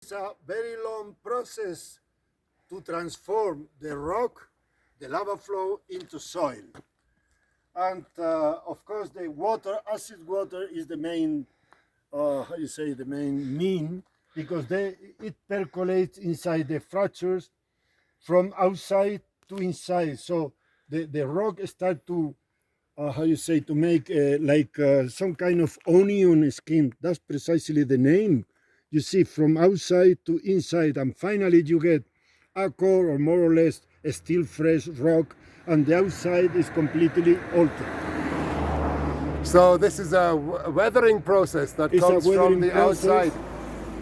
It's a very long process to transform the rock, the lava flow, into soil. And of course, the water, acid water, is the main, how you say, the main mean, because it percolates inside the fractures from outside to inside. So the rock start to, how you say, to make some kind of onion skin. That's precisely the name. You see, from outside to inside, and finally you get a core, or more or less a still fresh rock, and the outside is completely altered. So this is a weathering process that comes from the outside.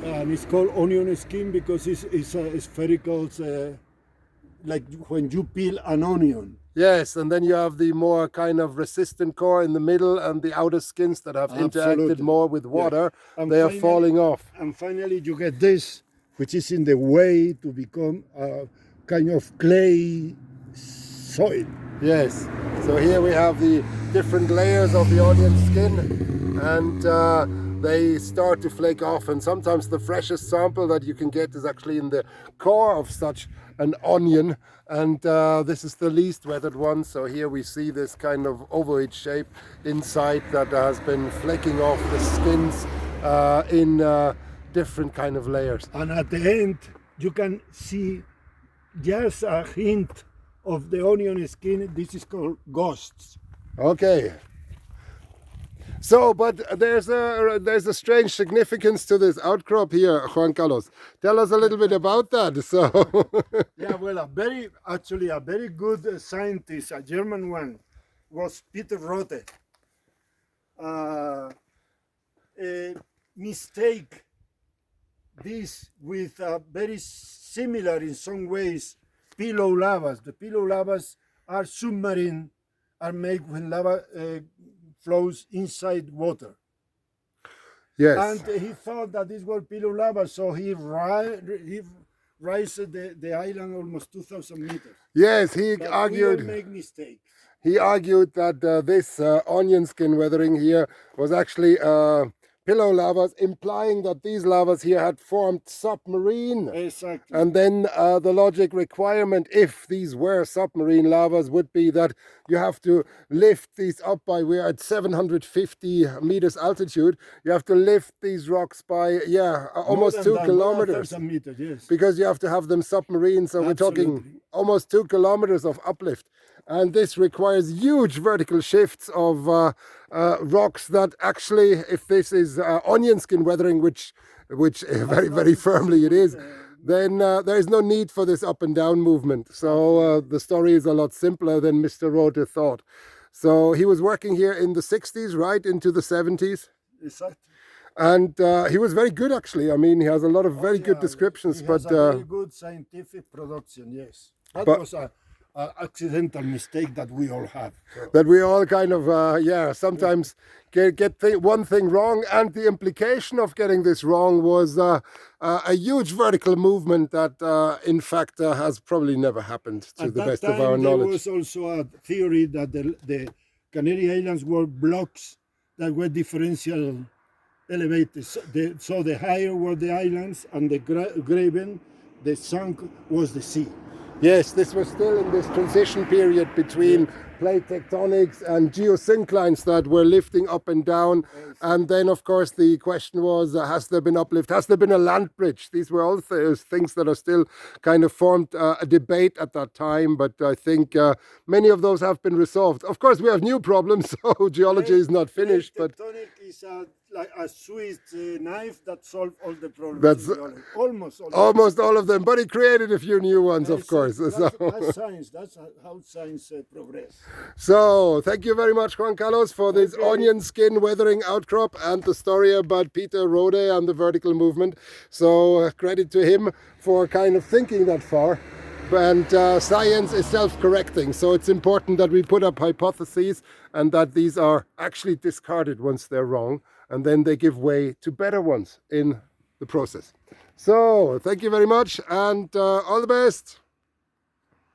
And it's called onion skin because it's spherical, like when you peel an onion. Yes, and then you have the more kind of resistant core in the middle and the outer skins that have interacted more with water. Yes. They are falling off. And finally you get this, which is in the way to become a kind of clay soil. Yes, so here we have the different layers of the onion skin, and they start to flake off, and sometimes the freshest sample that you can get is actually in the core of such an onion, and this is the least weathered one. So here we see this kind of ovoid shape inside that has been flaking off the skins in different kind of layers. And at the end you can see just a hint of the onion skin. This is called ghosts. Okay. So, but there's a strange significance to this outcrop here, Juan Carlos. Tell us a little bit about that. So, yeah, well, a very good scientist, a German one, was Peter Rothe. Mistake this with very similar in some ways pillow lavas. The pillow lavas are submarine, are made when lava flows inside water. yes. And he thought that these were pillow lava, so he raised the island almost 2,000 meters. Yes, he But argued. We all make mistakes. He argued that this onion skin weathering here was actually pillow lavas, implying that these lavas here had formed submarine. Exactly. And then the logic requirement, if these were submarine lavas, would be that you have to lift these up by, we're at 750 meters altitude, you have to lift these rocks by, almost 2 kilometers. 1,000 meters, yes. Because you have to have them submarine, so we're talking almost 2 kilometers of uplift. And this requires huge vertical shifts of rocks that actually, if this is onion skin weathering, which very, very firmly it is, then there is no need for this up and down movement. So the story is a lot simpler than Mr. Rothe thought. So he was working here in the 60s, right into the 70s. Exactly. And he was very good, actually. I mean, he has a lot of very good descriptions. He has a very good scientific production, yes. That was an accidental mistake that we all have. So. That we all kind of, sometimes get one thing wrong. And the implication of getting this wrong was a huge vertical movement that, in fact, has probably never happened to the best of our knowledge. There was also a theory that the Canary Islands were blocks that were differential elevated. So the higher were the islands, and the graben, the sunk was the sea. Yes, this was still in this transition period between plate tectonics and geosynclines that were lifting up and down. And then, of course, the question was, has there been uplift? Has there been a land bridge? These were all things that are still kind of formed a debate at that time. But I think many of those have been resolved. Of course, we have new problems, so geology is not finished. Plate tectonic is like a Swiss knife that solved all the problems. That's almost all of them. But he created a few new ones, of course. That's science. That's how science progresses. So, thank you very much, Juan Carlos, for this onion skin weathering outcrop and the story about Peter Rothe and the vertical movement. So, credit to him for kind of thinking that far. And science is self-correcting, so it's important that we put up hypotheses and that these are actually discarded once they're wrong, and then they give way to better ones in the process. So, thank you very much, and all the best.